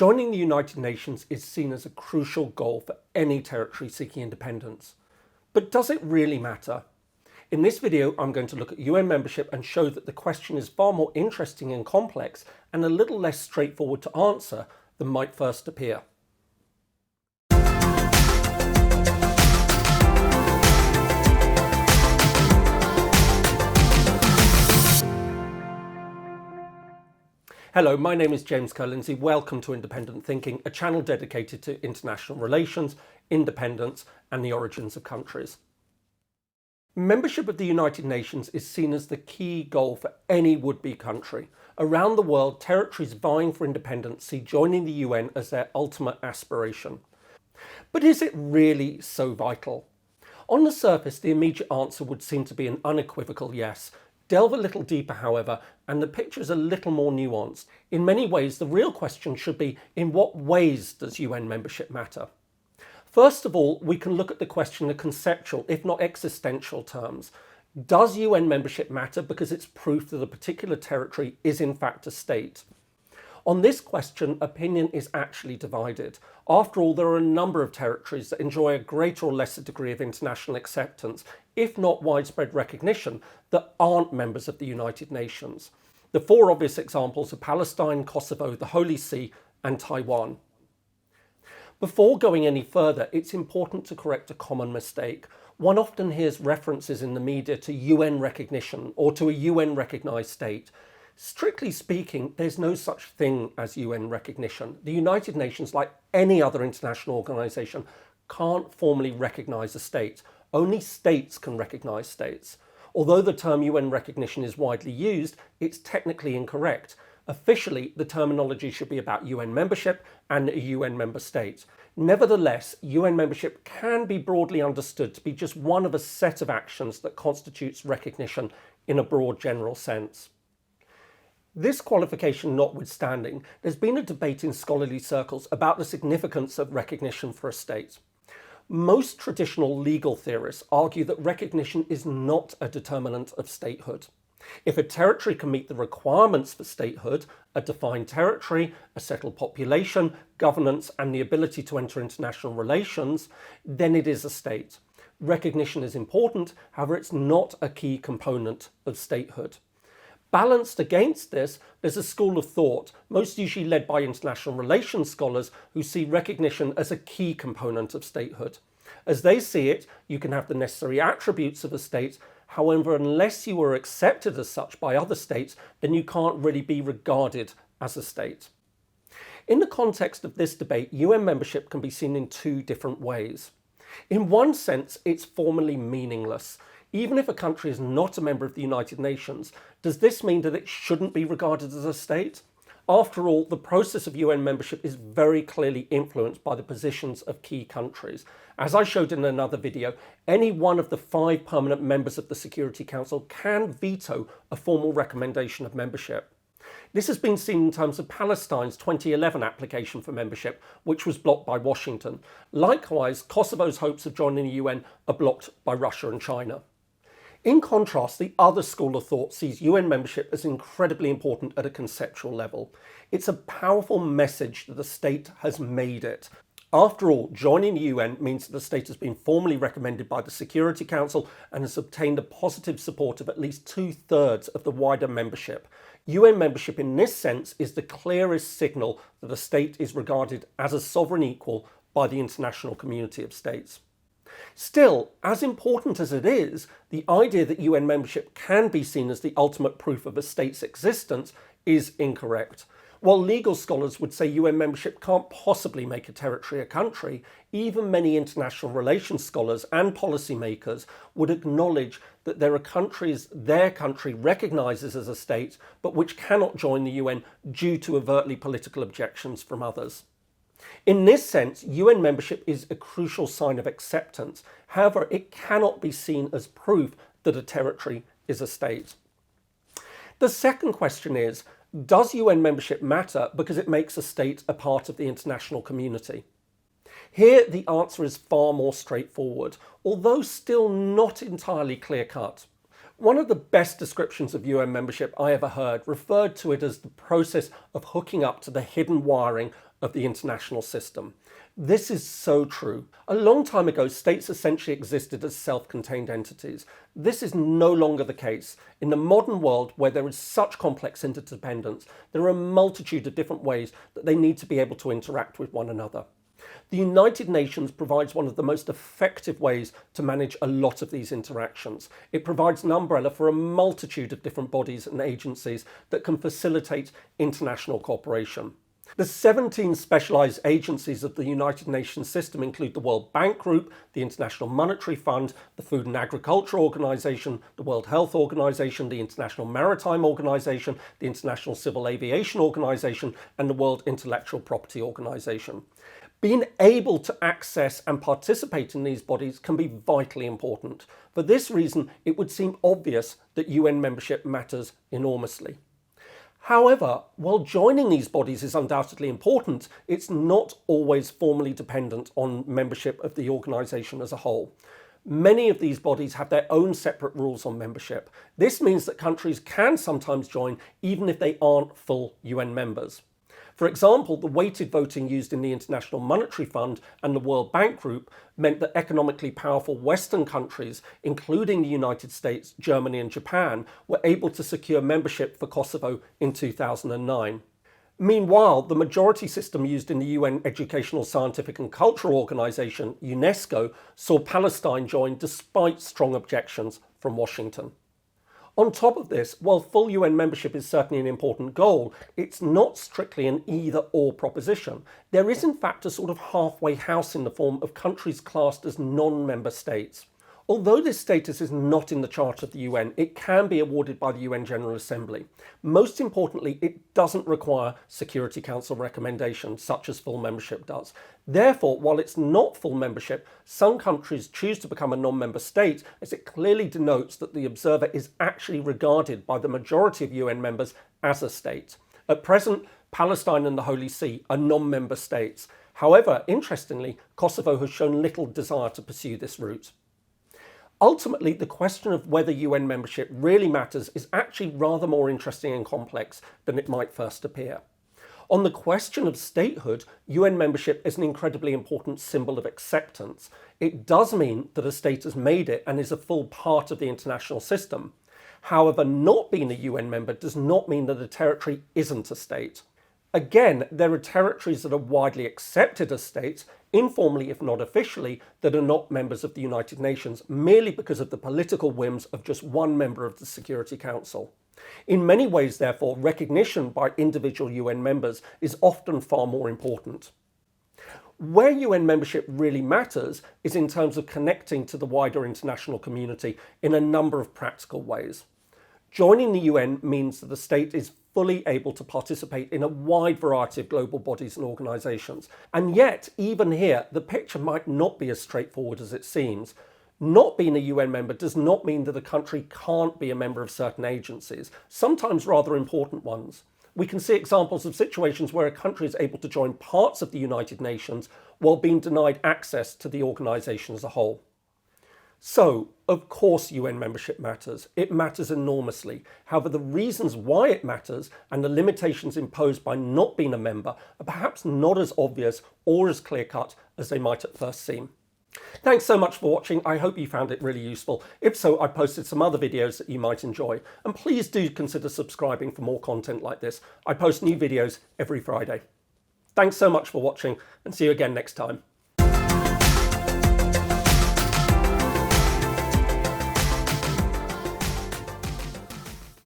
Joining the United Nations is seen as a crucial goal for any territory seeking independence. But does it really matter? In this video, I'm going to look at UN membership and show that the question is far more interesting and complex and a little less straightforward to answer than might first appear. Hello, my name is James Ker-Lindsay. Welcome to Independent Thinking, a channel dedicated to international relations, independence, and the origins of countries. Membership of the United Nations is seen as the key goal for any would-be country. Around the world, territories vying for independence see joining the UN as their ultimate aspiration. But is it really so vital? On the surface, the immediate answer would seem to be an unequivocal yes. Delve a little deeper, however, and the picture is a little more nuanced. In many ways, the real question should be, in what ways does UN membership matter? First of all, we can look at the question in conceptual, if not existential terms. Does UN membership matter because it's proof that a particular territory is in fact a state? On this question, opinion is actually divided. After all, there are a number of territories that enjoy a greater or lesser degree of international acceptance, if not widespread recognition, that aren't members of the United Nations. The four obvious examples are Palestine, Kosovo, the Holy See, and Taiwan. Before going any further, it's important to correct a common mistake. One often hears references in the media to UN recognition or to a UN-recognised state. Strictly speaking, there's no such thing as UN recognition. The United Nations, like any other international organisation, can't formally recognise a state. Only states can recognise states. Although the term UN recognition is widely used, it's technically incorrect. Officially, the terminology should be about UN membership and a UN member state. Nevertheless, UN membership can be broadly understood to be just one of a set of actions that constitutes recognition in a broad general sense. This qualification notwithstanding, there's been a debate in scholarly circles about the significance of recognition for a state. Most traditional legal theorists argue that recognition is not a determinant of statehood. If a territory can meet the requirements for statehood, a defined territory, a settled population, governance, and the ability to enter international relations, then it is a state. Recognition is important, however, it's not a key component of statehood. Balanced against this, there's a school of thought, most usually led by international relations scholars, who see recognition as a key component of statehood. As they see it, you can have the necessary attributes of a state, however, unless you are accepted as such by other states, then you can't really be regarded as a state. In the context of this debate, UN membership can be seen in two different ways. In one sense, it's formally meaningless. Even if a country is not a member of the United Nations, does this mean that it shouldn't be regarded as a state? After all, the process of UN membership is very clearly influenced by the positions of key countries. As I showed in another video, any one of the 5 permanent members of the Security Council can veto a formal recommendation of membership. This has been seen in terms of Palestine's 2011 application for membership, which was blocked by Washington. Likewise, Kosovo's hopes of joining the UN are blocked by Russia and China. In contrast, the other school of thought sees UN membership as incredibly important at a conceptual level. It's a powerful message that the state has made it. After all, joining the UN means that the state has been formally recommended by the Security Council and has obtained a positive support of at least 2/3 of the wider membership. UN membership in this sense is the clearest signal that a state is regarded as a sovereign equal by the international community of states. Still, as important as it is, the idea that UN membership can be seen as the ultimate proof of a state's existence is incorrect. While legal scholars would say UN membership can't possibly make a territory a country, even many international relations scholars and policymakers would acknowledge that there are countries their country recognises as a state, but which cannot join the UN due to overtly political objections from others. In this sense, UN membership is a crucial sign of acceptance. However, it cannot be seen as proof that a territory is a state. The second question is, does UN membership matter because it makes a state a part of the international community? Here, the answer is far more straightforward, although still not entirely clear-cut. One of the best descriptions of UN membership I ever heard referred to it as the process of hooking up to the hidden wiring of the international system. This is so true. A long time ago, states essentially existed as self-contained entities. This is no longer the case. In the modern world, where there is such complex interdependence, there are a multitude of different ways that they need to be able to interact with one another. The United Nations provides one of the most effective ways to manage a lot of these interactions. It provides an umbrella for a multitude of different bodies and agencies that can facilitate international cooperation. The 17 specialised agencies of the United Nations system include the World Bank Group, the International Monetary Fund, the Food and Agriculture Organization, the World Health Organization, the International Maritime Organization, the International Civil Aviation Organization, and the World Intellectual Property Organization. Being able to access and participate in these bodies can be vitally important. For this reason, it would seem obvious that UN membership matters enormously. However, while joining these bodies is undoubtedly important, it's not always formally dependent on membership of the organisation as a whole. Many of these bodies have their own separate rules on membership. This means that countries can sometimes join even if they aren't full UN members. For example, the weighted voting used in the International Monetary Fund and the World Bank Group meant that economically powerful Western countries, including the United States, Germany and Japan, were able to secure membership for Kosovo in 2009. Meanwhile, the majority system used in the UN Educational, Scientific and Cultural Organization, UNESCO, saw Palestine join despite strong objections from Washington. On top of this, while full UN membership is certainly an important goal, it's not strictly an either-or proposition. There is in fact a sort of halfway house in the form of countries classed as non-member states. Although this status is not in the Charter of the UN, it can be awarded by the UN General Assembly. Most importantly, it doesn't require Security Council recommendations, such as full membership does. Therefore, while it's not full membership, some countries choose to become a non-member state, as it clearly denotes that the observer is actually regarded by the majority of UN members as a state. At present, Palestine and the Holy See are non-member states. However, interestingly, Kosovo has shown little desire to pursue this route. Ultimately, the question of whether UN membership really matters is actually rather more interesting and complex than it might first appear. On the question of statehood, UN membership is an incredibly important symbol of acceptance. It does mean that a state has made it and is a full part of the international system. However, not being a UN member does not mean that a territory isn't a state. Again, there are territories that are widely accepted as states, informally if not officially, that are not members of the United Nations, merely because of the political whims of just one member of the Security Council. In many ways, therefore, recognition by individual UN members is often far more important. Where UN membership really matters is in terms of connecting to the wider international community in a number of practical ways. Joining the UN means that the state is fully able to participate in a wide variety of global bodies and organisations. And yet, even here, the picture might not be as straightforward as it seems. Not being a UN member does not mean that a country can't be a member of certain agencies, sometimes rather important ones. We can see examples of situations where a country is able to join parts of the United Nations while being denied access to the organisation as a whole. So, of course UN membership matters. It matters enormously. However, the reasons why it matters and the limitations imposed by not being a member are perhaps not as obvious or as clear-cut as they might at first seem. Thanks so much for watching. I hope you found it really useful. If so, I posted some other videos that you might enjoy. And please do consider subscribing for more content like this. I post new videos every Friday. Thanks so much for watching and see you again next time.